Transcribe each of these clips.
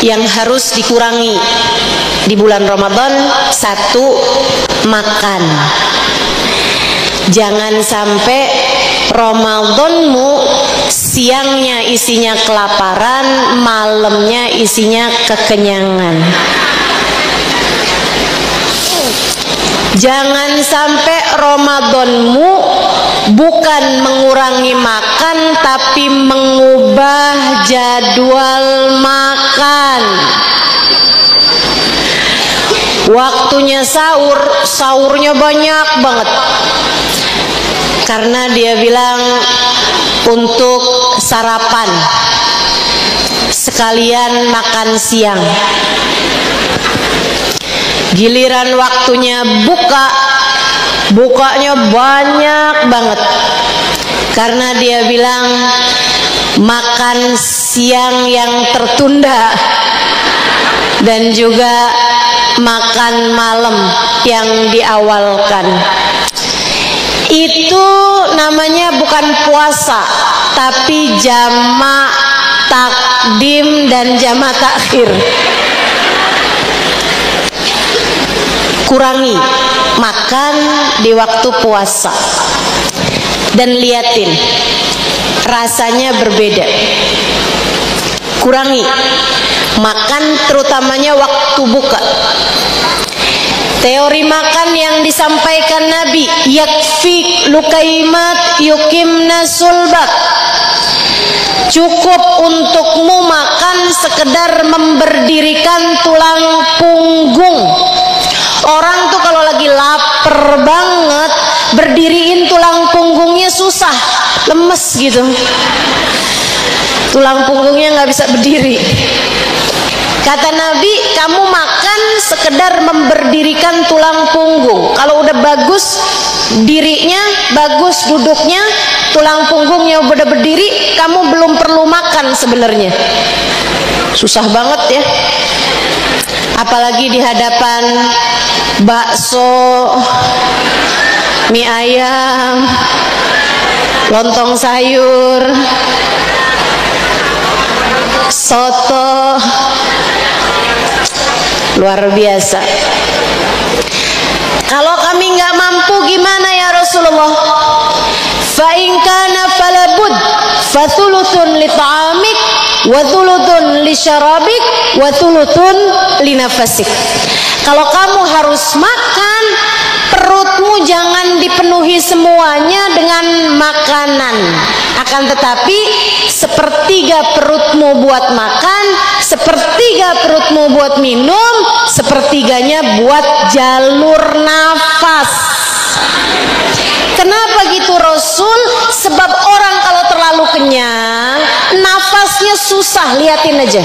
yang harus dikurangi di bulan Ramadan. Satu, makan. Jangan sampai Ramadanmu siangnya isinya kelaparan, malamnya isinya kekenyangan. Jangan sampai Ramadanmu bukan mengurangi makan tapi mengubah jadwal makan. Waktunya sahur, sahurnya banyak banget. Karena dia bilang untuk sarapan sekalian makan siang. Giliran waktunya buka, bukanya banyak banget. Karena dia bilang makan siang yang tertunda dan juga makan malam yang diawalkan. Itu namanya bukan puasa, tapi jamak takdim dan jamak takhir. Kurangi makan di waktu puasa dan liatin rasanya berbeda. Kurangi makan terutamanya waktu buka. Teori makan yang disampaikan Nabi, yakfi lukaimat yukimna sulbak. Cukup untukmu makan sekedar memberdirikan tulang punggung. Orang tuh kalau lagi lapar banget, berdiriin tulang punggungnya susah, lemes gitu. Tulang punggungnya nggak bisa berdiri. Kata Nabi, kamu makan sekedar memberdirikan tulang punggung. Kalau udah bagus dirinya, bagus duduknya, tulang punggungnya udah berdiri, kamu belum perlu makan sebenarnya. Susah banget ya. Apalagi di hadapan bakso, mie ayam, lontong sayur, soto, luar biasa. Kalau kami nggak mampu gimana ya Rasulullah? Fa in kana falabud fa thuluthun li ta'amik wa thuluthun li syarabik wa thuluthun li nafasik. Kalau kamu harus makan, perutmu jangan dipenuhi semuanya dengan makanan. Akan tetapi sepertiga perutmu buat makan, sepertiga perutmu buat minum, sepertiganya buat jalur nafas. Kenapa gitu Rasul? Sebab orang kalau terlalu kenyang, nafasnya susah. Liatin aja.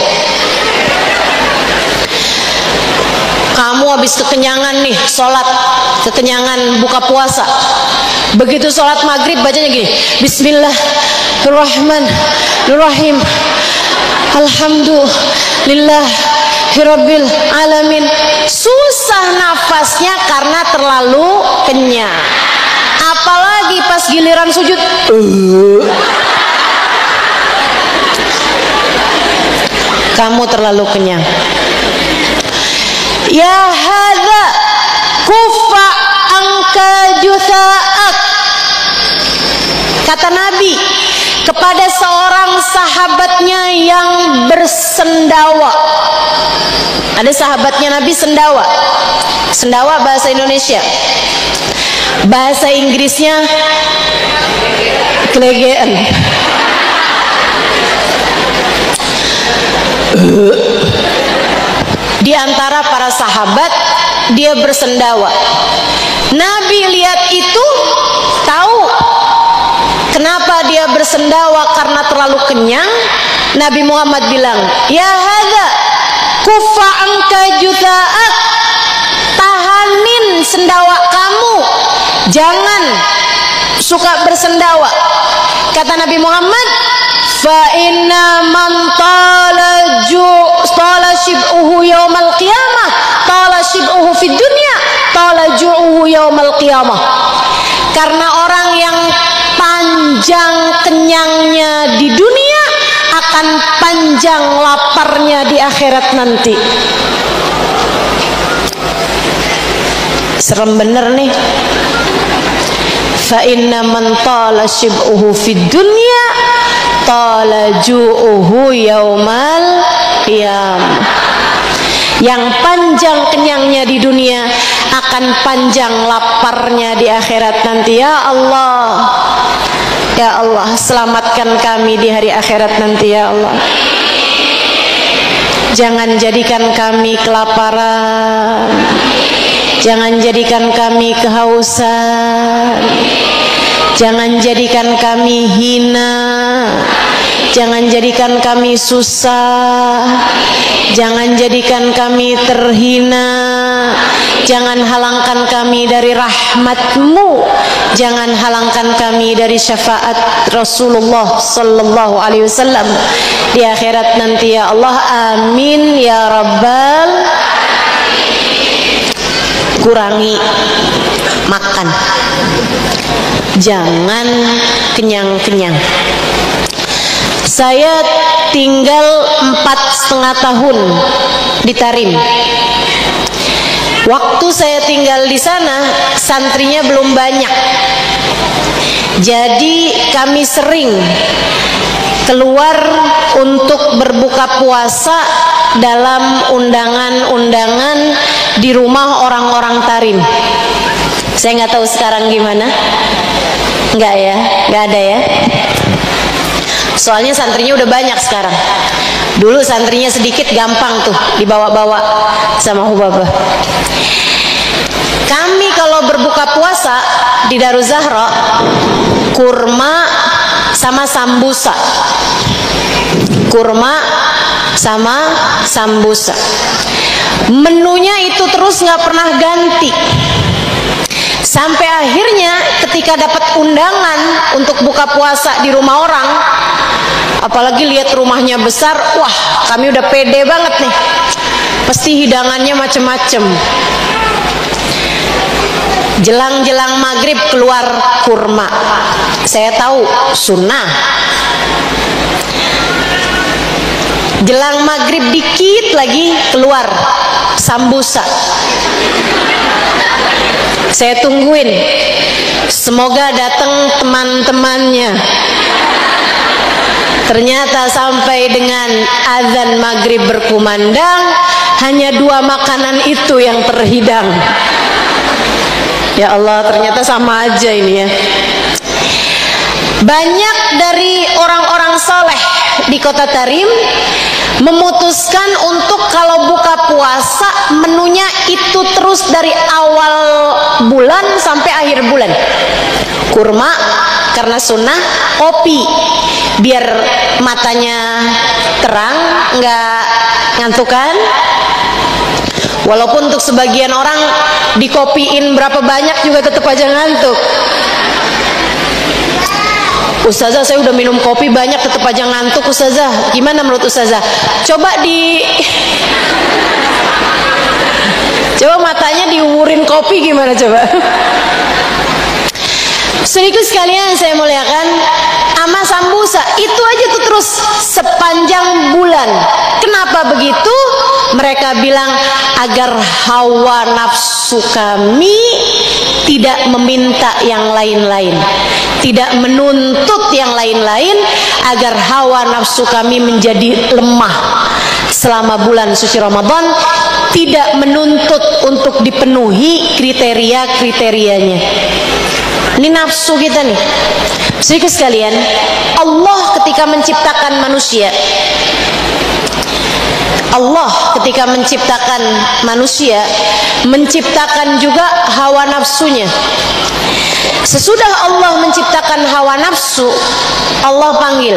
Kamu habis kekenyangan nih, sholat kekenyangan buka puasa. Begitu sholat maghrib bacanya gini, Bismillahirrahmanirrahim, Alhamdulillahirabbil alamin. Susah nafasnya karena terlalu kenyang. Apalagi pas giliran sujud, kamu terlalu kenyang. Ya hadza kufa angka jutha'ak. Kata Nabi kepada seorang sahabatnya yang bersendawa. Ada sahabatnya Nabi sendawa. Sendawa bahasa Indonesia. Bahasa Inggrisnya kelegean. Di antara para sahabat dia bersendawa. Nabi lihat itu, tahu kenapa dia bersendawa, karena terlalu kenyang. Nabi Muhammad bilang, ya hadza kufa angka juta'ak, tahanin sendawa kamu, jangan suka bersendawa. Kata Nabi Muhammad, fa inna man tala shib'uhu yaumal qiyamah tala shib'uhu fid dunya tala ju'uhu yaumal qiyamah. Karena orang yang panjang kenyangnya di dunia akan panjang laparnya di akhirat nanti. Serem bener nih. Fa inna man tala shib'uhu fid dunya tala ju'uhu yaumal qiyamah. Yang panjang kenyangnya di dunia akan panjang laparnya di akhirat nanti. Ya Allah, ya Allah, selamatkan kami di hari akhirat nanti ya Allah. Jangan jadikan kami kelaparan, jangan jadikan kami kehausan, jangan jadikan kami hina, jangan jadikan kami susah, jangan jadikan kami terhina, jangan halangkan kami dari rahmat-Mu, jangan halangkan kami dari syafaat Rasulullah sallallahu alaihi wasallam di akhirat nanti ya Allah. Amin ya rabbal. Kurangi makan, jangan kenyang-kenyang. Saya tinggal 4,5 tahun di Tarim. Waktu saya tinggal di sana, santrinya belum banyak. Jadi kami sering keluar untuk berbuka puasa dalam undangan-undangan di rumah orang-orang Tarim. Saya nggak tahu sekarang gimana. Nggak ya, nggak ada ya. Soalnya santrinya udah banyak sekarang. Dulu santrinya sedikit, gampang tuh dibawa-bawa sama Hubabah. Kami kalau berbuka puasa di Daruz Zahra, kurma sama sambusa. Kurma sama sambusa. Menunya itu terus nggak pernah ganti. Sampai akhirnya ketika dapat undangan untuk buka puasa di rumah orang, apalagi lihat rumahnya besar, wah kami udah pede banget nih. Pasti hidangannya macem-macem. Jelang-jelang maghrib keluar kurma. Saya tahu sunnah. Jelang maghrib dikit lagi keluar sambusa. Saya tungguin, semoga datang teman-temannya. Ternyata sampai dengan azan maghrib berkumandang, hanya 2 makanan itu yang terhidang. Ya Allah, ternyata sama aja ini ya. Banyak dari orang-orang soleh di kota Tarim memutuskan untuk kalau buka puasa menunya itu terus dari awal bulan sampai akhir bulan. Kurma karena sunnah, kopi biar matanya terang, nggak ngantukan. Walaupun untuk sebagian orang dikopiin berapa banyak juga tetap aja ngantuk. Ustazah, saya udah minum kopi banyak tetap aja ngantuk Ustazah. Gimana menurut Ustazah? Coba matanya diumurin kopi gimana coba? Sedikit sekalian saya muliakan, ama sambusa itu aja tuh terus sepanjang bulan. Kenapa begitu? Mereka bilang agar hawa nafsu kami tidak meminta yang lain-lain, tidak menuntut yang lain-lain, agar hawa nafsu kami menjadi lemah selama bulan suci Ramadan, tidak menuntut untuk dipenuhi kriteria-kriterianya. Ini nafsu kita nih. Sedikit sekalian, Allah ketika menciptakan manusia, Allah ketika menciptakan manusia, menciptakan juga hawa nafsunya. Sesudah Allah menciptakan hawa nafsu, Allah panggil,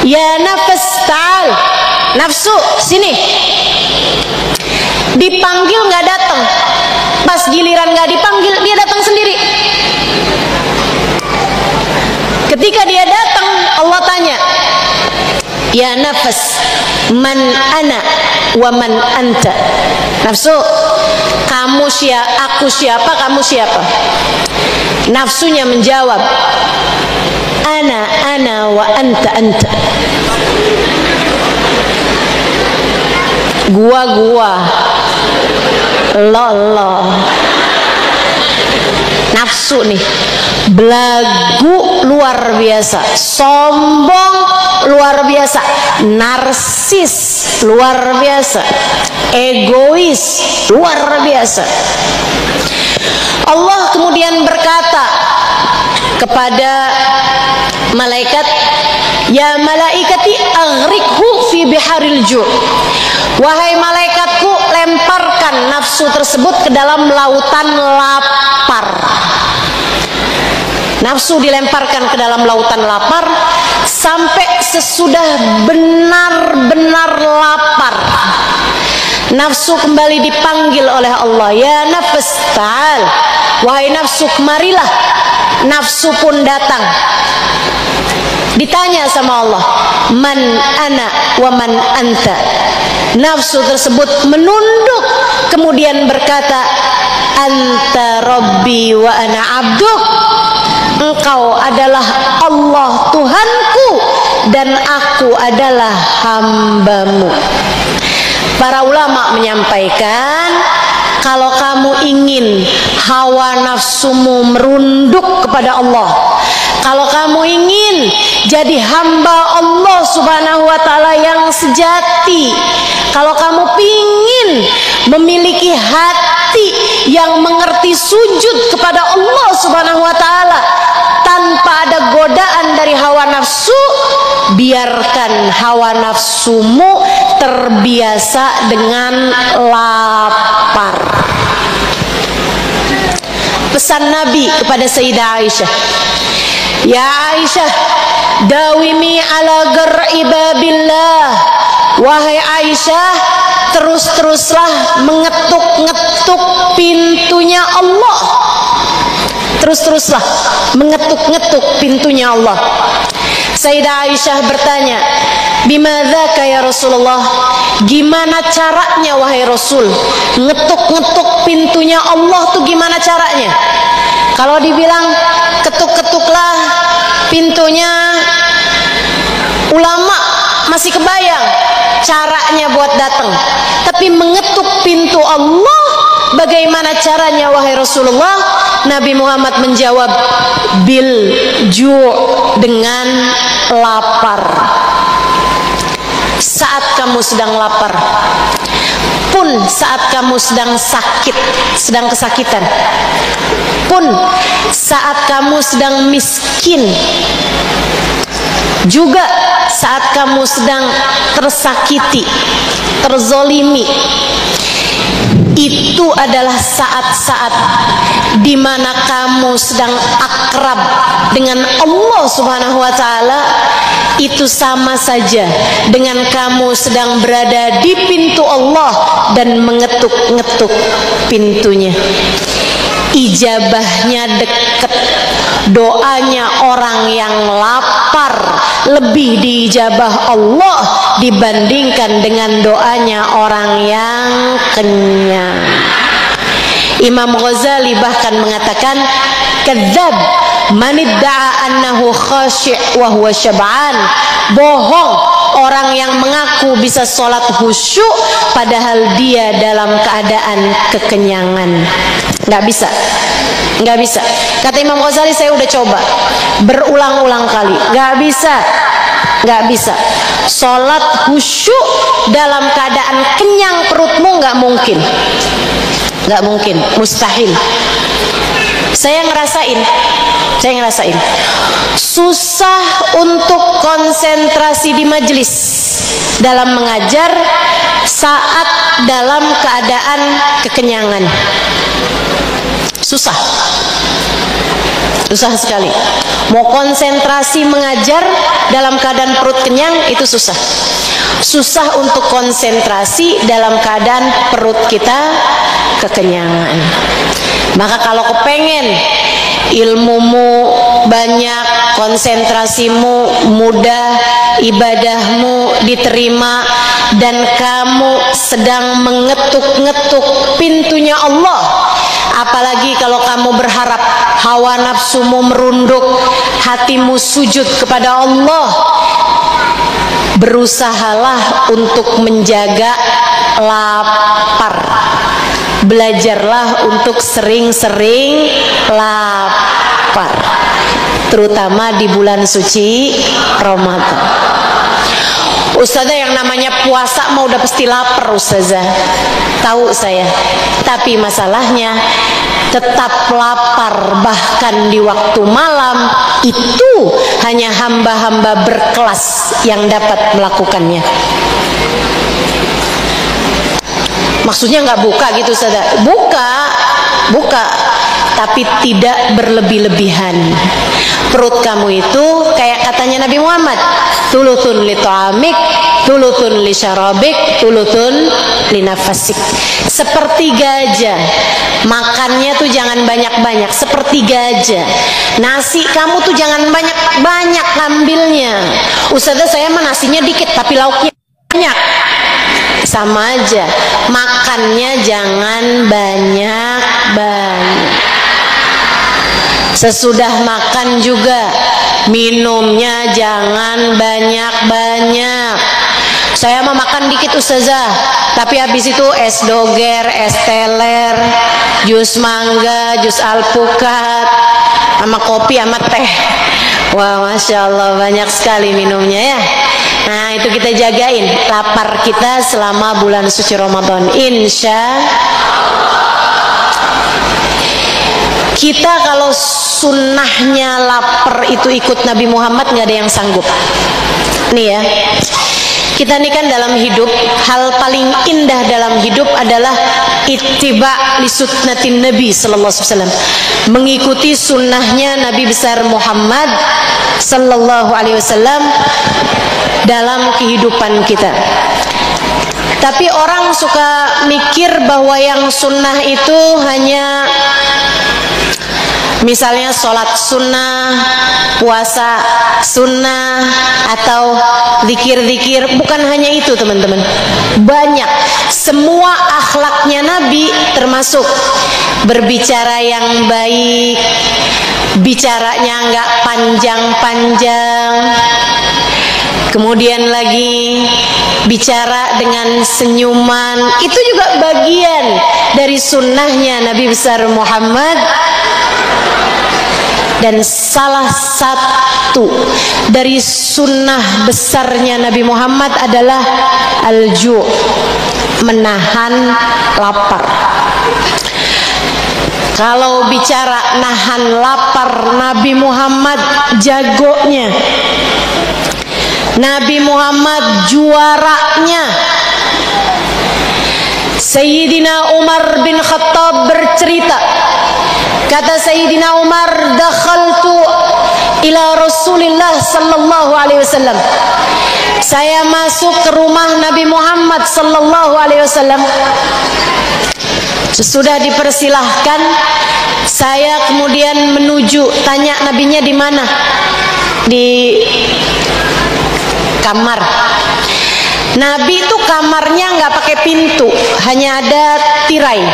ya nafas ta'al, nafsu sini. Dipanggil nggak datang, pas giliran nggak dipanggil dia datang sendiri. Ketika dia datang, Allah tanya, ya nafas, man ana wa man anta. Nafsu, kamu siapa, aku siapa, kamu siapa? Nafsunya menjawab, ana wa anta. Gua lo nafsu nih, belagu luar biasa, sombong luar biasa, narsis luar biasa, egois luar biasa. Allah kemudian berkata kepada malaikat, ya malaikati aghrikhu fi biharil ju'. Wahai malaikatku, lemparkan nafsu tersebut ke dalam lautan lapar. Nafsu dilemparkan ke dalam lautan lapar sampai sesudah benar-benar lapar. Nafsu kembali dipanggil oleh Allah, ya nafs ta'al, wahai nafsu kemarilah. Nafsu pun datang. Ditanya sama Allah, man ana wa man anta. Nafsu tersebut menunduk kemudian berkata, anta rabbi wa ana abduk. Engkau adalah Allah Tuhanku dan aku adalah hambamu. Para ulama menyampaikan, kalau kamu ingin hawa nafsumu merunduk kepada Allah, kalau kamu ingin jadi hamba Allah Subhanahu wa ta'ala yang sejati, kalau kamu ingin memiliki hati yang mengerti sujud kepada Allah Subhanahu wa ta'ala tanpa ada godaan dari hawa nafsu, biarkan hawa nafsumu terbiasa dengan lapar. Pesan Nabi kepada Sayyidah Aisyah, ya Aisyah, dawimi ala gar'ibabillah. Wahai Aisyah, terus-teruslah mengetuk-ngetuk pintunya Allah. Terus-teruslah mengetuk-ngetuk pintunya Allah. Sayyidah Aisyah bertanya, bimadzaka ya Rasulullah, gimana caranya wahai Rasul? Ngetuk-ngetuk pintunya Allah tuh gimana caranya? Kalau dibilang ketuk-ketuklah pintunya, ulama masih kebayang caranya buat datang. Tapi mengetuk pintu Allah, bagaimana caranya wahai Rasulullah? Nabi Muhammad menjawab, bil ju', dengan lapar. Saat kamu sedang lapar, pun saat kamu sedang sakit, sedang kesakitan, pun saat kamu sedang miskin, juga saat kamu sedang tersakiti, terzolimi, itu adalah saat-saat di mana kamu sedang akrab dengan Allah Subhanahu wa ta'ala. Itu sama saja dengan kamu sedang berada di pintu Allah dan mengetuk-ngetuk pintunya. Ijabahnya dekat, doanya orang yang lapar lebih diijabah Allah dibandingkan dengan doanya orang yang kenyang. Imam Ghazali bahkan mengatakan, kadzab man idda'a annahu khashi' wa huwa syab'an. Bohong orang yang mengaku bisa sholat khusyuk padahal dia dalam keadaan kekenyangan. Nggak bisa, nggak bisa. Kata Imam Ghazali, saya udah coba berulang-ulang kali, nggak bisa, nggak bisa. Sholat khusyuk dalam keadaan kenyang perutmu nggak mungkin, nggak mungkin, mustahil. Saya ngerasain susah untuk konsentrasi di majelis dalam mengajar saat dalam keadaan kekenyangan. Susah sekali. Mau konsentrasi mengajar dalam keadaan perut kenyang itu susah. Susah untuk konsentrasi dalam keadaan perut kita kekenyangan. Maka kalau kepengen ilmumu banyak, konsentrasimu mudah, ibadahmu diterima, dan kamu sedang mengetuk-ngetuk pintunya Allah, apalagi kalau kamu berharap hawa nafsumu merunduk, hatimu sujud kepada Allah, berusahalah untuk menjaga lapar. Belajarlah untuk sering-sering lapar, terutama di bulan suci Ramadan. Ustazah, yang namanya puasa mau udah pasti lapar Ustazah. Tahu saya, tapi masalahnya tetap lapar bahkan di waktu malam itu hanya hamba-hamba berkelas yang dapat melakukannya. Maksudnya nggak buka gitu Ustazah. Buka, tapi tidak berlebih-lebihan. Perut kamu itu kayak katanya Nabi Muhammad, tulutun li ta'amik, tulutun li syarabik, tulutun li nafasik. Sepertiga aja makannya tuh jangan banyak-banyak, sepertiga aja. Nasi kamu tuh jangan banyak-banyak ngambilnya. Ustazah, saya mah nasinya dikit tapi lauknya banyak. Sama aja, makannya jangan banyak-banyak. Sesudah makan juga minumnya jangan banyak-banyak. Saya mau makan dikit Ustazah, tapi habis itu es doger, es teler, jus mangga, jus alpukat, sama kopi sama teh. Wah, Masya Allah, banyak sekali minumnya ya. Nah, itu kita jagain lapar kita selama bulan suci Ramadan. Insya kita kalau sunnahnya lapar itu ikut Nabi Muhammad, nggak ada yang sanggup. Nih ya, kita nih kan dalam hidup, hal paling indah dalam hidup adalah ittiba li sunnatin Nabi sallallahu alaihi wasallam, mengikuti sunnahnya Nabi besar Muhammad sallallahu alaihi wasallam dalam kehidupan kita. Tapi orang suka mikir bahwa yang sunnah itu hanya misalnya sholat sunnah, puasa sunnah, atau zikir-zikir. Bukan hanya itu teman-teman, banyak. Semua akhlaknya Nabi, termasuk berbicara yang baik, bicaranya nggak panjang-panjang, kemudian lagi bicara dengan senyuman. Itu juga bagian dari sunnahnya Nabi besar Muhammad. Dan salah satu dari sunnah besarnya Nabi Muhammad adalah al-ju', menahan lapar. Kalau bicara nahan lapar, Nabi Muhammad jagonya. Nabi Muhammad juaranya. Sayyidina Umar bin Khattab bercerita, kata Sayyidina Umar, dakhaltu ila Rasulillah sallallahu alaihi wasallam. Saya masuk ke rumah Nabi Muhammad sallallahu alaihi wasallam. Sesudah dipersilahkan, saya kemudian menuju, tanya nabinya di mana? Di kamar. Nabi itu kamarnya nggak pakai pintu, hanya ada tirai.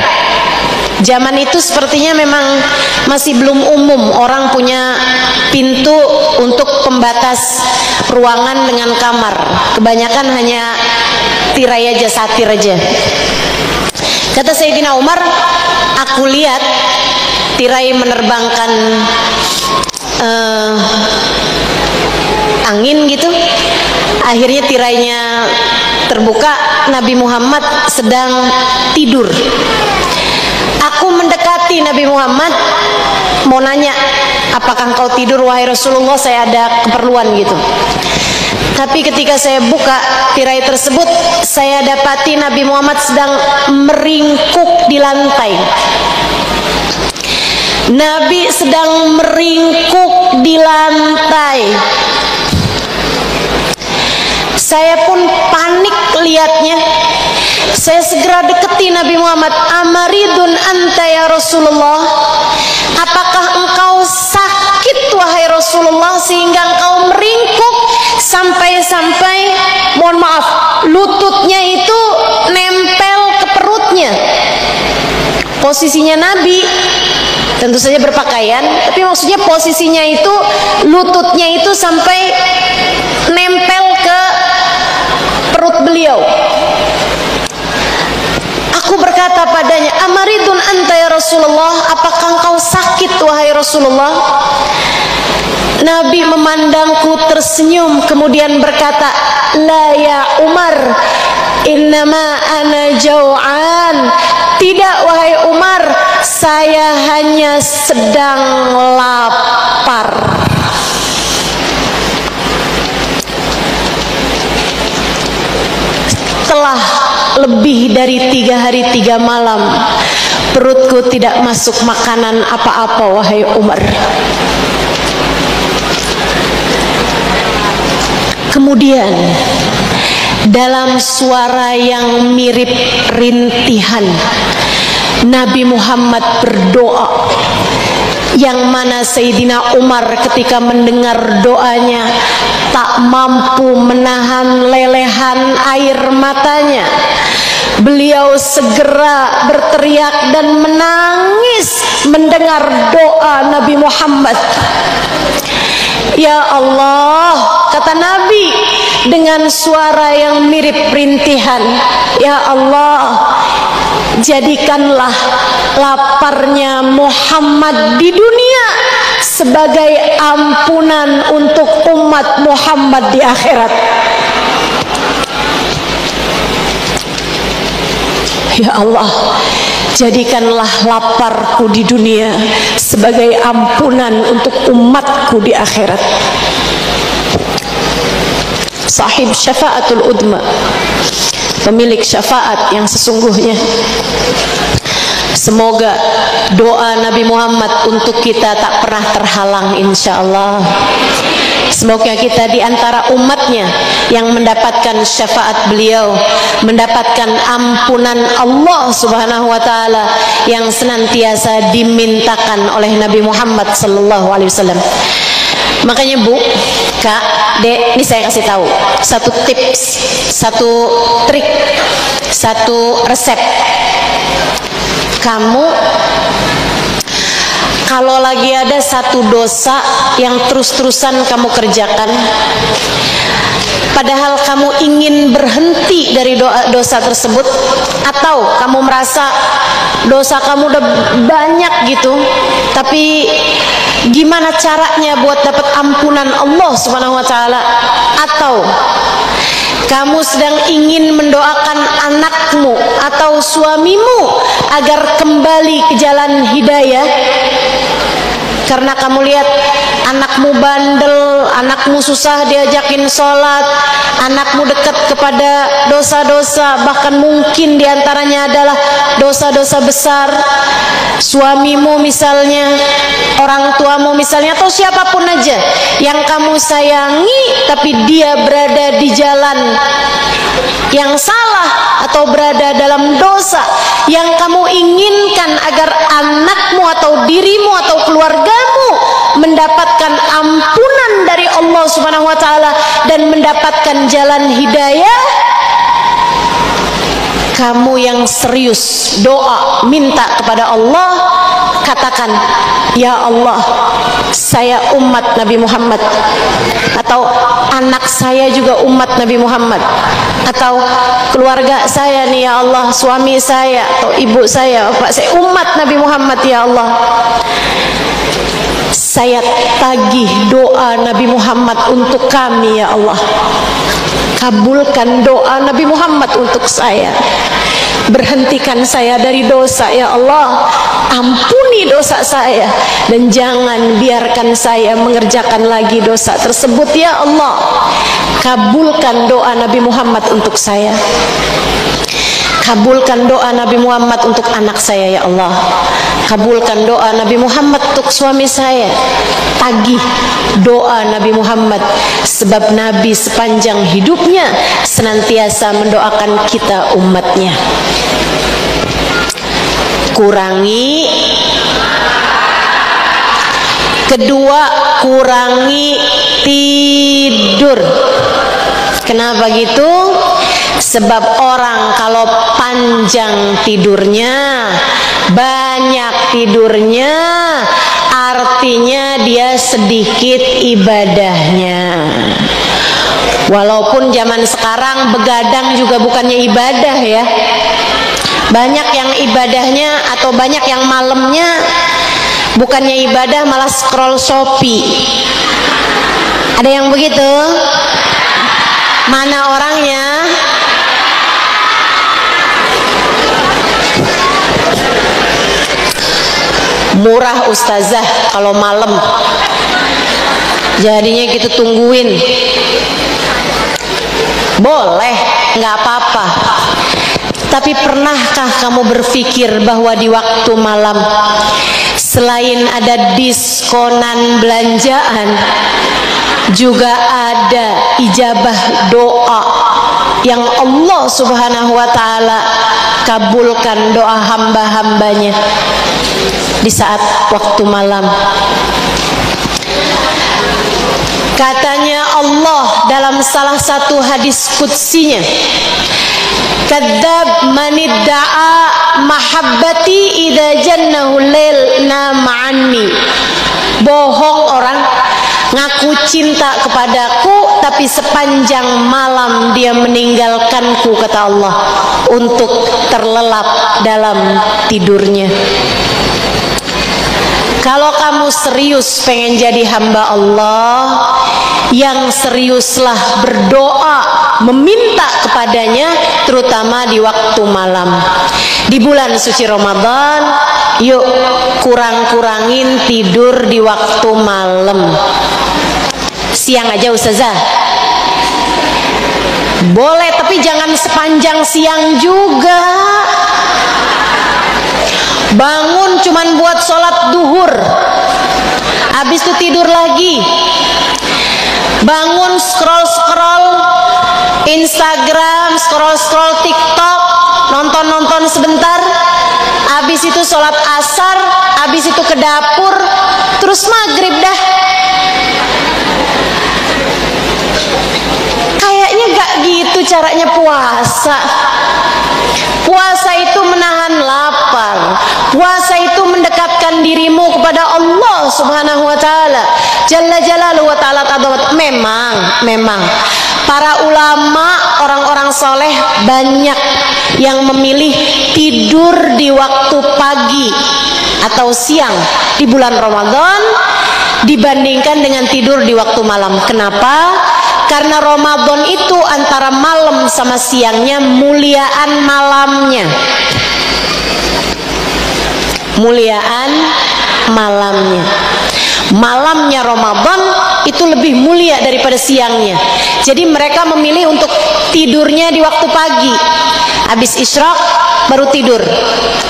Zaman itu sepertinya memang masih belum umum orang punya pintu untuk pembatas ruangan dengan kamar. Kebanyakan hanya tirai aja, satir aja. Kata Sayyidina Umar, aku lihat tirai menerbangkan angin gitu. Akhirnya tirainya terbuka, Nabi Muhammad sedang tidur. Aku mendekati Nabi Muhammad, mau nanya, apakah engkau tidur wahai Rasulullah, saya ada keperluan gitu. Tapi ketika saya buka tirai tersebut, saya dapati Nabi Muhammad sedang meringkuk di lantai. Nabi sedang meringkuk di lantai. Saya pun panik lihatnya. Saya segera deketi Nabi Muhammad. Amaridun anta ya Rasulullah, apakah engkau sakit wahai Rasulullah sehingga engkau meringkuk sampai-sampai, mohon maaf, lututnya itu nempel ke perutnya. Posisinya Nabi tentu saja berpakaian, tapi maksudnya posisinya itu lututnya itu sampai nempel ke beliau. Aku berkata padanya, amaridun anta ya Rasulullah, apakah engkau sakit wahai Rasulullah? Nabi memandangku tersenyum kemudian berkata, la ya Umar, innama ana jau'an. Tidak wahai Umar, saya hanya sedang lapar. Setelah lebih dari 3 hari 3 malam, perutku tidak masuk makanan apa-apa wahai Umar. Kemudian dalam suara yang mirip rintihan, Nabi Muhammad berdoa, yang mana Sayyidina Umar ketika mendengar doanya tak mampu menahan lelehan air matanya. Beliau segera berteriak dan menangis mendengar doa Nabi Muhammad. Ya Allah, kata Nabi dengan suara yang mirip rintihan, ya Allah, jadikanlah laparnya Muhammad di dunia sebagai ampunan untuk umat Muhammad di akhirat. Ya Allah, jadikanlah laparku di dunia sebagai ampunan untuk umatku di akhirat. Sahib syafaatul udma, pemilik syafaat yang sesungguhnya. Semoga doa Nabi Muhammad untuk kita tak pernah terhalang insyaallah. Semoga kita di antara umatnya yang mendapatkan syafaat beliau, mendapatkan ampunan Allah Subhanahu wa taala yang senantiasa dimintakan oleh Nabi Muhammad sallallahu alaihi wasallam. Makanya Bu, Kak, Dek, ini saya kasih tahu satu tips, satu trik, satu resep. Kamu kalau lagi ada satu dosa yang terus-terusan kamu kerjakan, padahal kamu ingin berhenti dari dosa tersebut, atau kamu merasa dosa kamu udah banyak gitu, tapi gimana caranya buat dapat ampunan Allah Subhanahu wa taala, atau kamu sedang ingin mendoakan anakmu atau suamimu agar kembali ke jalan hidayah, karena kamu lihat anakmu bandel, anakmu susah diajakin sholat, anakmu dekat kepada dosa-dosa, bahkan mungkin diantaranya adalah dosa-dosa besar. Suamimu misalnya, orang tuamu misalnya, atau siapapun aja yang kamu sayangi, tapi dia berada di jalan yang salah atau berada dalam dosa yang kamu inginkan agar anakmu atau dirimu atau keluargamu mendapatkan ampunan dari Allah Subhanahu wa taala dan mendapatkan jalan hidayah. Kamu yang serius doa minta kepada Allah, katakan, ya Allah, saya umat Nabi Muhammad, atau anak saya juga umat Nabi Muhammad, atau keluarga saya nih ya Allah, suami saya atau ibu saya, bapak saya umat Nabi Muhammad ya Allah. Saya tagih doa Nabi Muhammad untuk kami ya Allah. Kabulkan doa Nabi Muhammad untuk saya. Berhentikan saya dari dosa ya Allah. Ampuni dosa saya dan jangan biarkan saya mengerjakan lagi dosa tersebut ya Allah. Kabulkan doa Nabi Muhammad untuk saya. Kabulkan doa Nabi Muhammad untuk anak saya ya Allah. Kabulkan doa Nabi Muhammad untuk suami saya. Tagih doa Nabi Muhammad, sebab Nabi sepanjang hidupnya senantiasa mendoakan kita umatnya. Kurangi. Kedua, kurangi tidur. Kenapa gitu? Sebab orang kalau panjang tidurnya, banyak tidurnya, artinya dia sedikit ibadahnya. Walaupun zaman sekarang begadang juga bukannya ibadah ya. Banyak yang ibadahnya atau banyak yang malamnya bukannya ibadah malah scroll Shopee. Ada yang begitu? Mana orangnya? Murah ustazah kalau malam. Jadinya kita tungguin. Boleh, nggak apa-apa. Tapi pernahkah kamu berpikir bahwa di waktu malam selain ada diskonan belanjaan, juga ada ijabah doa yang Allah Subhanahu wa ta'ala kabulkan doa hamba-hambanya di saat waktu malam. Katanya Allah dalam salah satu hadis qudsinya, kadzab manidda'a mahabbati idza jannahu lail nama'anni. Bohong orang ngaku cinta kepadaku tapi sepanjang malam dia meninggalkanku, kata Allah, untuk terlelap dalam tidurnya. Kalau kamu serius pengen jadi hamba Allah, yang seriuslah berdoa, meminta kepadanya, terutama di waktu malam. Di bulan suci Ramadan, yuk kurang-kurangin tidur di waktu malam. Siang aja ustazah boleh, tapi jangan sepanjang siang juga. Bangun cuman buat sholat duhur, habis itu tidur lagi. Bangun scroll-scroll Instagram, scroll-scroll TikTok, nonton-nonton sebentar, habis itu sholat asar, habis itu ke dapur, terus maghrib dah. Kayaknya gak gitu caranya puasa. Puasa itu menahan lapar. Puasa itu mendekatkan dirimu kepada Allah Subhanahu wa ta'ala Jalla Jalaluhu wa ta'ala. Memang para ulama, orang-orang soleh banyak yang memilih tidur di waktu pagi atau siang di bulan Ramadan dibandingkan dengan tidur di waktu malam. Kenapa? Karena Ramadan itu antara malam sama siangnya muliaan malamnya. Muliaan malamnya. Malamnya Ramadan itu lebih mulia daripada siangnya. Jadi mereka memilih untuk tidurnya di waktu pagi. Habis isyraq baru tidur.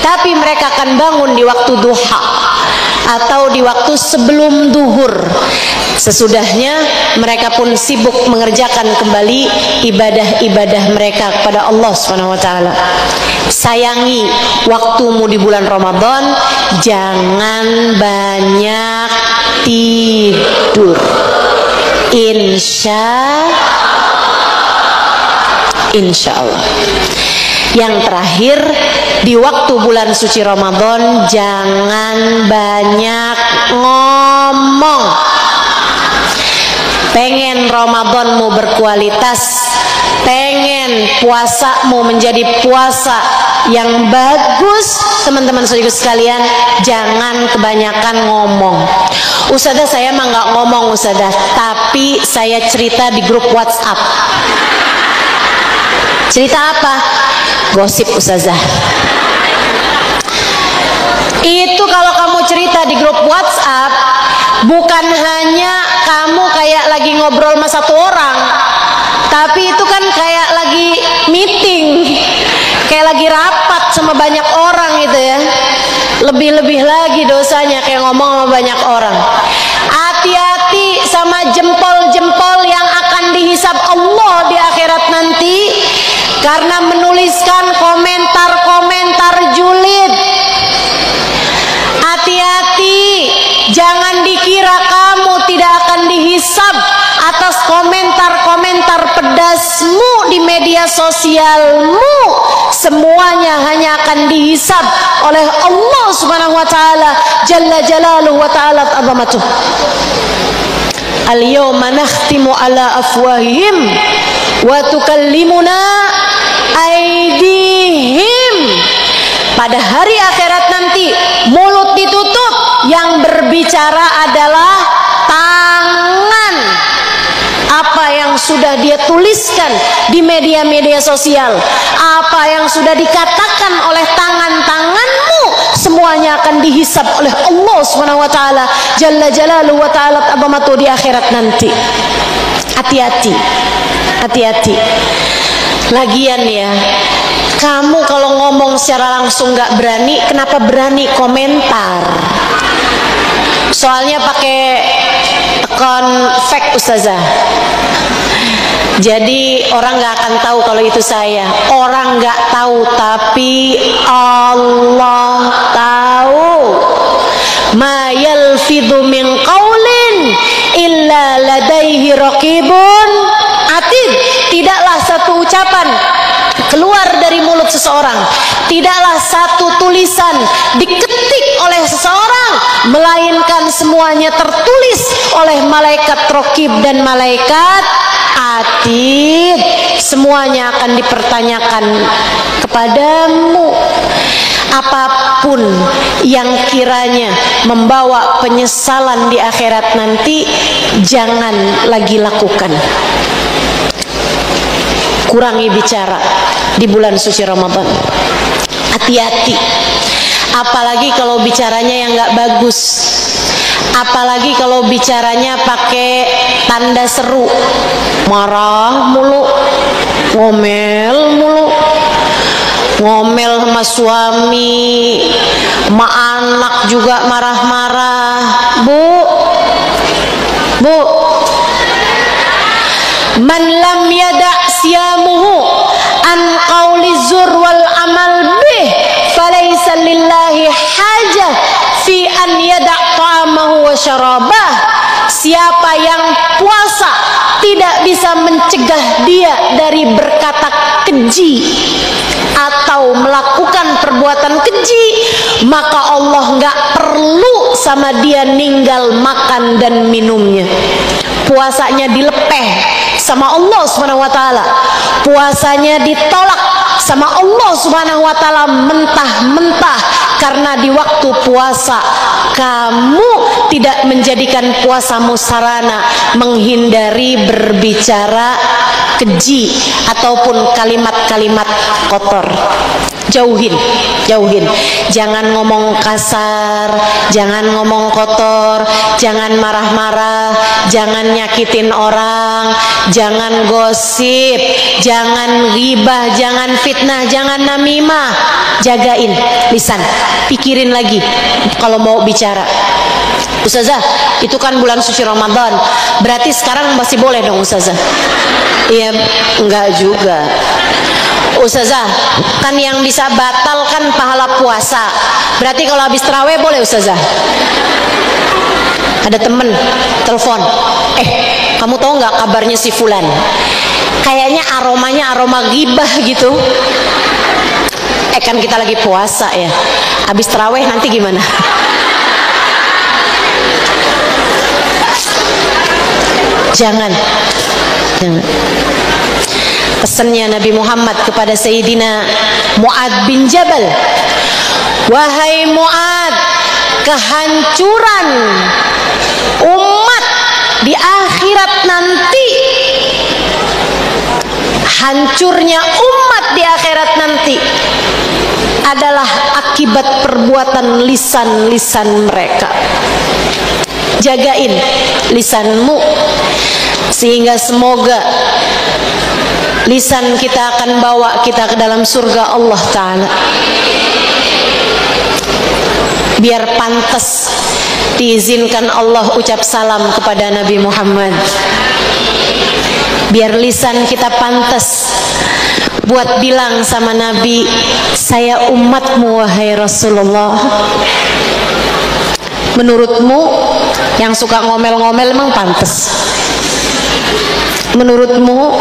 Tapi mereka akan bangun di waktu duha atau di waktu sebelum duhur. Sesudahnya mereka pun sibuk mengerjakan kembali ibadah-ibadah mereka kepada Allah Subhanahu wa ta'ala. Sayangi waktumu di bulan Ramadan, jangan banyak tidur. Insya Allah. Yang terakhir, di waktu bulan suci Ramadan jangan banyak ngomong. Pengen Ramadanmu berkualitas, pengen puasamu menjadi puasa yang bagus, teman-teman saudara sekalian, jangan kebanyakan ngomong. Ustazah, saya mah nggak ngomong ustazah, tapi saya cerita di grup WhatsApp. Cerita apa? Gosip ustazah. Itu kalau kamu cerita di grup WhatsApp, bukan hanya kamu kayak lagi ngobrol sama satu orang, tapi itu kan kayak lagi meeting, kayak lagi rapat sama banyak orang gitu ya. Lebih-lebih lagi dosanya kayak ngomong sama banyak orang. Hati-hati sama jempol-jempol yang akan dihisab Allah di akhirat nanti, karena menuliskan komentar-komentar julid. Hati-hati, jangan dikira kamu tidak akan dihisab atas komentar-komentar pedasmu di media sosialmu. Semuanya hanya akan dihisab oleh Allah Subhanahu wa ta'ala Jalla Jalaluhu wa ta'ala azamatuh. al-yawma nakhtimu ala afwahihim wa tukallimuna aydihim. Pada hari akhirat nanti mulut ditutup, yang berbicara adalah tangan. Apa yang sudah dia tuliskan di media-media sosial, apa yang sudah dikatakan oleh tangan-tanganmu, semuanya akan dihisab oleh Allah Subhanahu wa taala jalla jalaluhu wa ta'ala azamatu di akhirat nanti. Hati-hati. Hati-hati. Lagian ya, kamu kalau ngomong secara langsung nggak berani, kenapa berani komentar? Soalnya pakai akun fake ustazah. Jadi orang nggak akan tahu kalau itu saya. Orang nggak tahu, tapi Allah tahu. Ma yalfidhu min qaulin illa ladaihi raqibun atid. Tidaklah satu ucapan keluar dari mulut seseorang, tidaklah satu tulisan diketik oleh seseorang, melainkan semuanya tertulis oleh malaikat raqib dan malaikat atid. Semuanya akan dipertanyakan kepadamu. Apapun yang kiranya membawa penyesalan di akhirat nanti, jangan lagi lakukan. Kurangi bicara di bulan suci Ramadan. Hati-hati. Apalagi kalau bicaranya yang nggak bagus. Apalagi kalau bicaranya pakai tanda seru, marah mulu, ngomel mulu, ngomel sama suami, sama anak juga marah-marah. Bu, man lam yada' siyamuhu an qawli zur wal amal bih falaysa lillahi hajah fi an yada' ta'amahu wa syarabah. Siapa yang puasa tidak bisa mencegah dia dari berkata keji atau melakukan perbuatan keji, maka Allah nggak perlu sama dia ninggal makan dan minumnya. Puasanya dilepeh sama Allah Subhanahu wa taala. Puasanya ditolak sama Allah Subhanahu wa taala mentah-mentah karena di waktu puasa kamu tidak menjadikan puasamu sarana menghindari berbicara keji ataupun kalimat-kalimat kotor. Jauhin. Jangan ngomong kasar, jangan ngomong kotor, jangan marah-marah, jangan nyakitin orang, jangan gosip, jangan ghibah, jangan fitnah, jangan namimah. Jagain lisan, pikirin lagi kalau mau bicara. Ustazah, itu kan bulan suci Ramadan, berarti sekarang masih boleh dong Ustazah? Iya, enggak juga Ustazah, kan yang bisa batalkan pahala puasa, berarti kalau habis tarawih boleh Ustazah? Ada temen telepon, kamu tahu nggak kabarnya si fulan? Kayaknya aromanya aroma ghibah gitu. Kan kita lagi puasa ya, habis tarawih nanti gimana? Jangan. Pesannya Nabi Muhammad kepada Sayyidina Mu'ad bin Jabal, wahai Mu'ad, kehancuran umat di akhirat nanti, hancurnya umat di akhirat nanti adalah akibat perbuatan lisan-lisan mereka. Jagain lisanmu, sehingga semoga lisan kita akan bawa kita ke dalam surga Allah Ta'ala. Biar pantas diizinkan Allah ucap salam kepada Nabi Muhammad. Biar lisan kita pantas buat bilang sama Nabi, saya umatmu wahai Rasulullah. Menurutmu yang suka ngomel-ngomel emang pantas? Menurutmu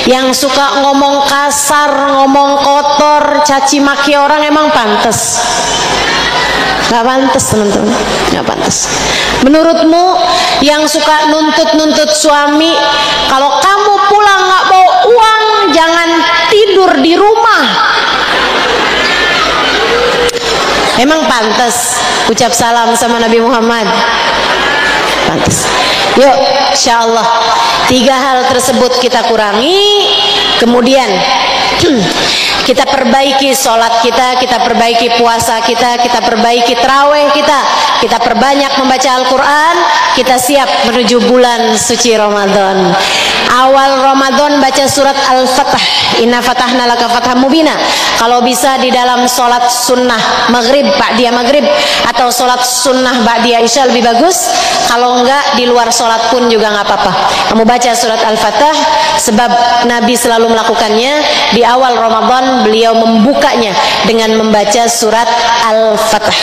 yang suka ngomong kasar, ngomong kotor, caci maki orang emang pantas? Gak pantas teman-teman, gak pantas. Menurutmu yang suka nuntut suami, kalau kamu pulang gak bawa uang, jangan tidur di rumah. Emang pantas ucap salam sama Nabi Muhammad? Pantas. Yuk, insyaallah 3 hal tersebut kita kurangi, kemudian kita perbaiki sholat kita perbaiki puasa kita perbaiki tarawih kita perbanyak membaca Al-Quran, kita siap menuju bulan suci Ramadan. Awal Ramadan baca surat Al-Fatah, Inna fatahna laka fatham mubina. Kalau bisa di dalam sholat sunnah maghrib, ba'diyah maghrib, atau sholat sunnah ba'diyah isya lebih bagus. Kalau enggak di luar sholat pun juga nggak apa-apa. Kamu baca surat Al-Fatah, sebab Nabi selalu melakukannya di awal Ramadan. Beliau membukanya dengan membaca surat Al-Fatah.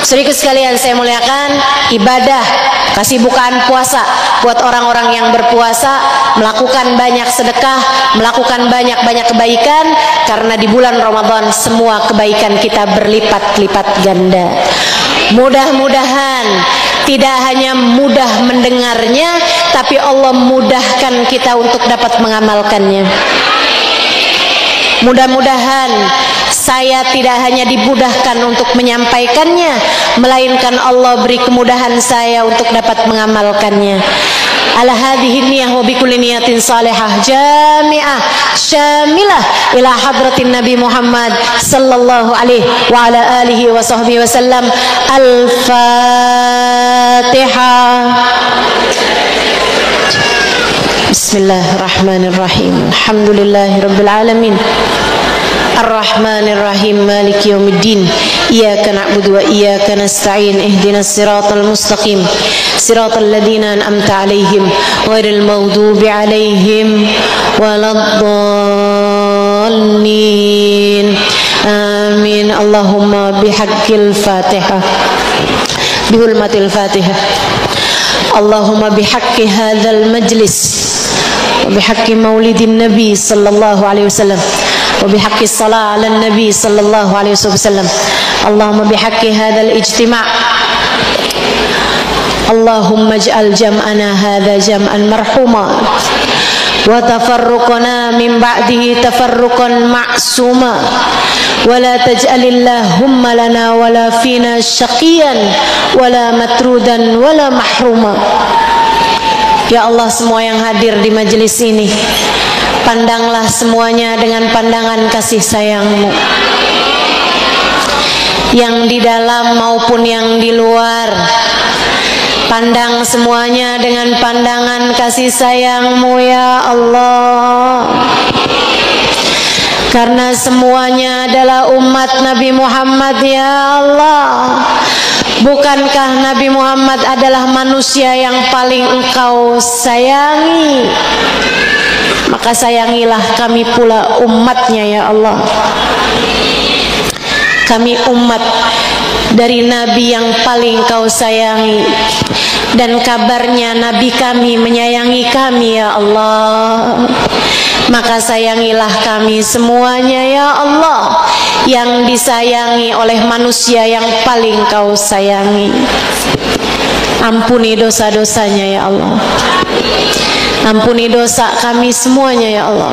Saudaraku sekalian saya muliakan, ibadah kasih bukaan puasa buat orang-orang yang berpuasa, melakukan banyak sedekah, melakukan banyak-banyak kebaikan, karena di bulan Ramadan semua kebaikan kita berlipat-lipat ganda. Mudah-mudahan tidak hanya mudah mendengarnya, tapi Allah mudahkan kita untuk dapat mengamalkannya. Mudah-mudahan saya tidak hanya dimudahkan untuk menyampaikannya, melainkan Allah beri kemudahan saya untuk dapat mengamalkannya. Ala hadhihi niyah wa bikulli niyatin salihah jami'ah syamilah ila hadratin Nabi Muhammad sallallahu alaihi wa ala alihi wa sahbihi wasallam. Al-Fatihah. Bismillahirrahmanirrahim. Alhamdulillahirabbil alamin. Ar-Rahmanir-Rahim. Maliki yaumiddin. Iyyaka na'budu wa iyyaka nasta'in. Ihdinas siratal mustaqim. Siratal ladzina an'amta 'alaihim ghairil maghdubi 'alaihim waladdallin. Amin. Allahumma bihaqqil Fatihah. Bihurmatil Fatihah. Allahumma bihaqqi hadzal majlis وبحق مولد النبي صلى الله عليه وسلم وبحق الصلاة على النبي صلى الله عليه وسلم. اللهم بحق هذا الاجتماع اللهم اجعل جمعنا هذا جمعا مرحوما وتفرقنا من بعده تفرقا معصوما ولا تجعل اللهم لنا ولا فينا شقيا ولا مترودا ولا محروما. Ya Allah, semua yang hadir di majelis ini, pandanglah semuanya dengan pandangan kasih sayang-Mu, yang di dalam maupun yang di luar. Pandang semuanya dengan pandangan kasih sayang-Mu ya Allah, karena semuanya adalah umat Nabi Muhammad ya Allah. Bukankah Nabi Muhammad adalah manusia yang paling Engkau sayangi? Maka sayangilah kami pula umatnya ya Allah. Kami umat dari Nabi yang paling Kau sayangi, dan kabarnya Nabi kami menyayangi kami ya Allah. Maka sayangilah kami semuanya ya Allah, yang disayangi oleh manusia yang paling Kau sayangi. Ampuni dosa-dosanya ya Allah. Ampuni dosa kami semuanya ya Allah.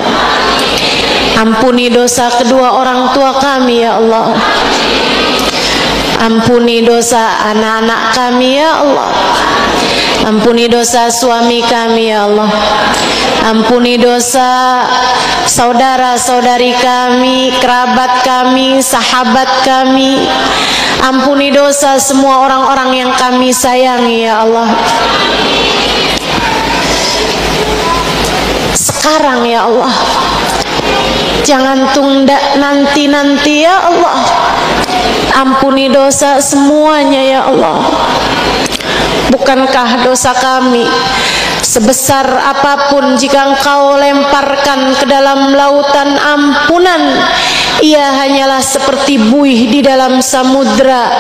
Ampuni dosa kedua orang tua kami ya Allah. Ampuni dosa anak-anak kami ya Allah. Ampuni dosa suami kami ya Allah. Ampuni dosa saudara-saudari kami, kerabat kami, sahabat kami. Ampuni dosa semua orang-orang yang kami sayangi ya Allah. Sekarang ya Allah, jangan tunda nanti-nanti ya Allah. Ampuni dosa semuanya ya Allah. Bukankah dosa kami sebesar apapun, jika Engkau lemparkan ke dalam lautan ampunan, ia hanyalah seperti buih di dalam samudra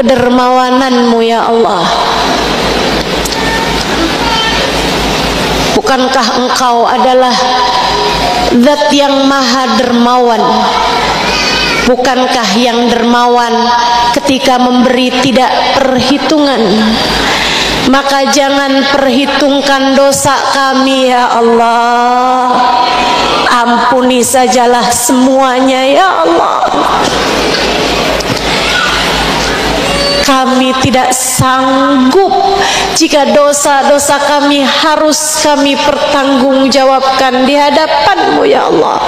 kedermawanan-Mu ya Allah. Bukankah Engkau adalah Zat yang maha dermawan, Bukankah yang dermawan ketika memberi tidak perhitungan? Maka jangan perhitungkan dosa kami ya Allah. Ampuni sajalah semuanya ya Allah. Kami tidak sanggup jika dosa-dosa kami harus kami pertanggungjawabkan di hadapan-Mu ya Allah.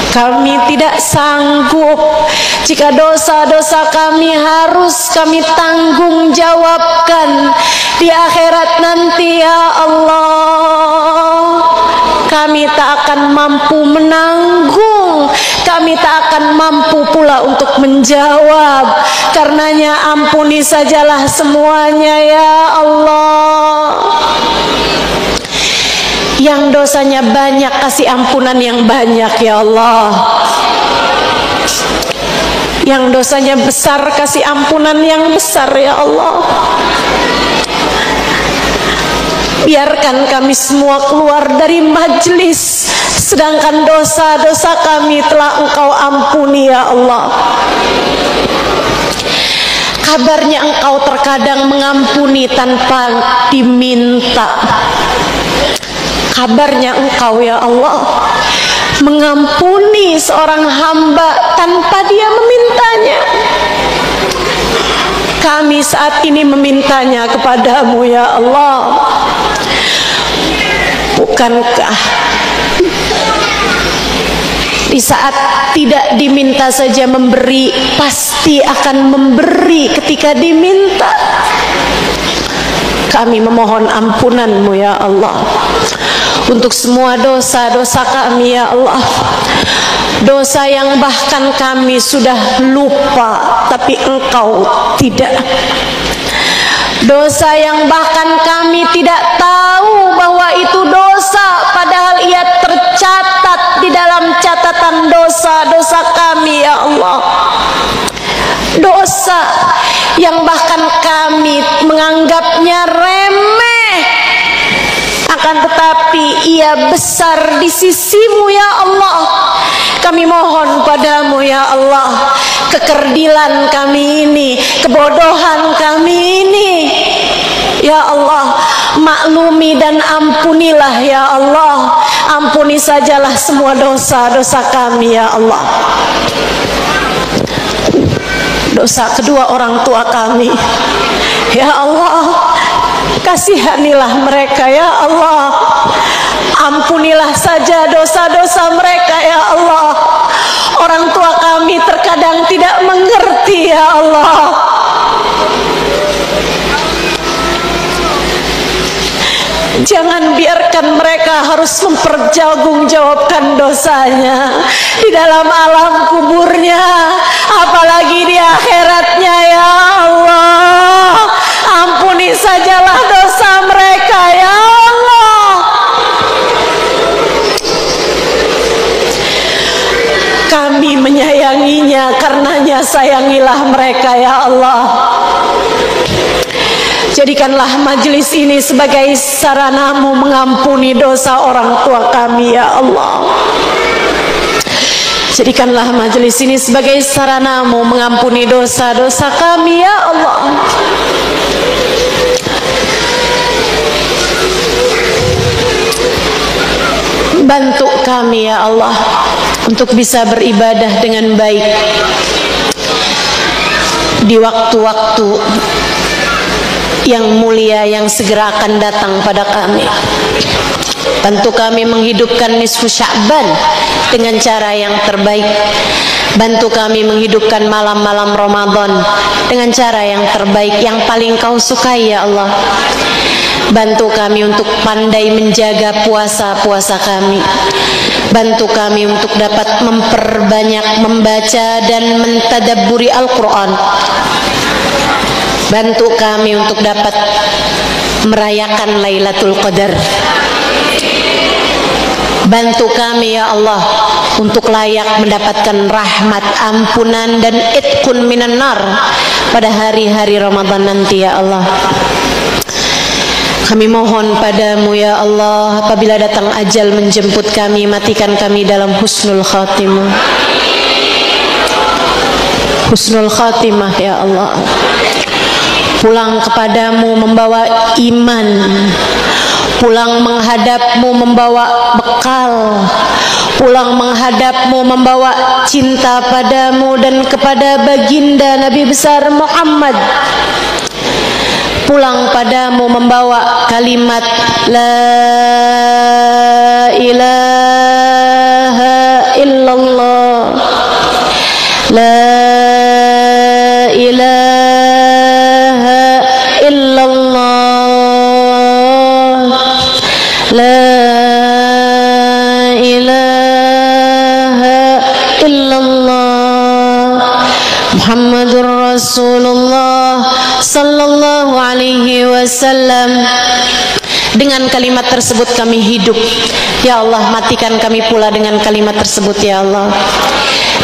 Kami tidak sanggup jika dosa-dosa kami harus kami tanggung jawabkan di akhirat nanti ya Allah. Kami tak akan mampu menanggung, kami tak akan mampu pula untuk menjawab. Karenanya ampuni sajalah semuanya ya Allah. Yang dosanya banyak, kasih ampunan yang banyak ya Allah. Yang dosanya besar, kasih ampunan yang besar ya Allah. Biarkan kami semua keluar dari majelis, sedangkan dosa-dosa kami telah Engkau ampuni ya Allah. Kabarnya Engkau terkadang mengampuni tanpa diminta. Kabarnya Engkau ya Allah mengampuni seorang hamba tanpa dia memintanya. Kami saat ini memintanya kepadamu ya Allah. Bukankah di saat tidak diminta saja memberi, pasti akan memberi ketika diminta? Kami memohon ampunan-Mu ya Allah untuk semua dosa-dosa kami ya Allah. Dosa yang bahkan kami sudah lupa tapi Engkau tidak. Dosa yang bahkan kami tidak tahu bahwa itu dosa, padahal ia tercatat di dalam catatan dosa-dosa kami ya Allah. Dosa yang bahkan kami menganggapnya remeh, akan tetapi ia besar di sisi-Mu ya Allah. Kami mohon padamu ya Allah, kekerdilan kami ini, kebodohan kami ini ya Allah, maklumi dan ampunilah ya Allah. Ampuni sajalah semua dosa-dosa kami ya Allah. Dosa kedua orang tua kami ya Allah, kasihanilah mereka ya Allah. Ampunilah saja dosa-dosa mereka ya Allah. Orang tua kami terkadang tidak mengerti ya Allah. Jangan biarkan mereka harus mempertanggungjawabkan dosanya di dalam alam kuburnya, apalagi di akhiratnya ya Allah. Ampuni sajalah dosa mereka ya Allah. Kami menyayanginya, karenanya sayangilah mereka ya Allah. Jadikanlah majelis ini sebagai sarana-Mu mengampuni dosa orang tua kami ya Allah. Jadikanlah majelis ini sebagai sarana-Mu mengampuni dosa-dosa kami ya Allah. Bantu kami ya Allah untuk bisa beribadah dengan baik di waktu-waktu yang mulia yang segera akan datang pada kami. Bantu kami menghidupkan nisfu Sya'ban dengan cara yang terbaik. Bantu kami menghidupkan malam-malam Ramadan dengan cara yang terbaik, yang paling Kau sukai ya Allah. Bantu kami untuk pandai menjaga puasa-puasa kami. Bantu kami untuk dapat memperbanyak membaca dan mentadabburi Al-Quran. Bantu kami untuk dapat merayakan Lailatul Qadar. Bantu kami ya Allah untuk layak mendapatkan rahmat, ampunan dan itqun minan nar pada hari-hari Ramadan nanti ya Allah. Kami mohon padamu ya Allah, apabila datang ajal menjemput kami, matikan kami dalam husnul khatimah. husnul khatimah ya Allah. Pulang kepadamu membawa iman, pulang menghadapmu membawa bekal, pulang menghadapmu membawa cinta padamu dan kepada baginda Nabi besar Muhammad. Pulang padamu membawa kalimat la ilaha illallah, la ilaha illallah, la ilaha illallah, Muhammadur Rasulullah sallallahu alaihi wasallam. Dengan kalimat tersebut kami hidup. Ya Allah, matikan kami pula dengan kalimat tersebut ya Allah.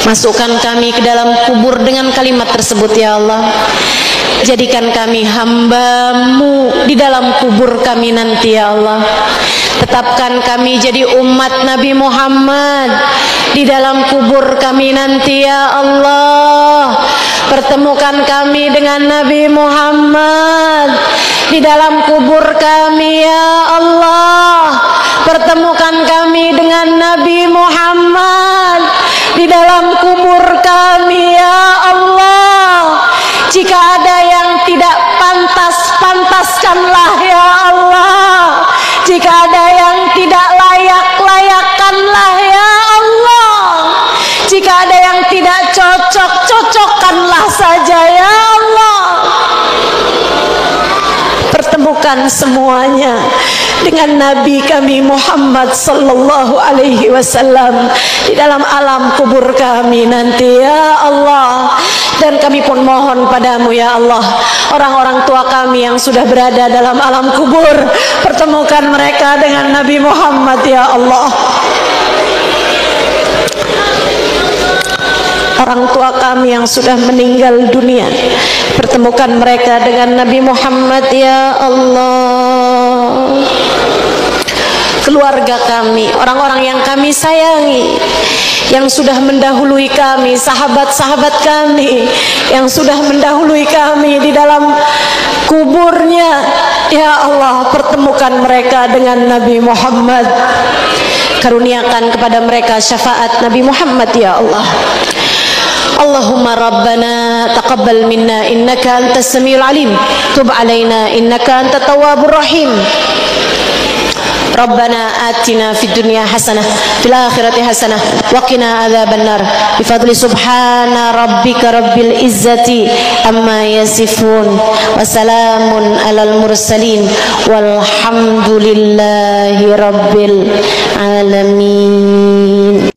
Masukkan kami ke dalam kubur dengan kalimat tersebut ya Allah. Jadikan kami hamba-Mu di dalam kubur kami nanti ya Allah. Tetapkan kami jadi umat Nabi Muhammad di dalam kubur kami nanti ya Allah. Pertemukan kami dengan Nabi Muhammad di dalam kubur kami ya Allah. Pertemukan kami dengan Nabi Muhammad di dalam kubur kami ya Allah. Jika ada yang tidak pantas, pantaskanlah ya Allah. Jika ada yang tidak layak, layakkanlah ya Allah. Jika ada yang tidak cocok, cocokkanlah saja ya Allah. Pertemukan semuanya dengan Nabi kami Muhammad sallallahu alaihi wasallam di dalam alam kubur kami nanti ya Allah. Dan kami pun mohon padamu ya Allah, orang-orang tua kami yang sudah berada dalam alam kubur, pertemukan mereka dengan Nabi Muhammad ya Allah. Orang tua kami yang sudah meninggal dunia, pertemukan mereka dengan Nabi Muhammad ya Allah. Keluarga kami, orang-orang yang kami sayangi, yang sudah mendahului kami, sahabat-sahabat kami yang sudah mendahului kami di dalam kuburnya ya Allah, pertemukan mereka dengan Nabi Muhammad. Karuniakan kepada mereka syafaat Nabi Muhammad ya Allah. Allahumma rabbana taqabbal minna innaka antas samiul alim, tub alaina innaka antat tawwabur rahim. Rabbana atina fid dunya hasanah fil akhirati hasanah wa qina adzabannar bi fadli subhana rabbika rabbil izzati amma yasifun wa salamun alal mursalin walhamdulillahi rabbil alamin.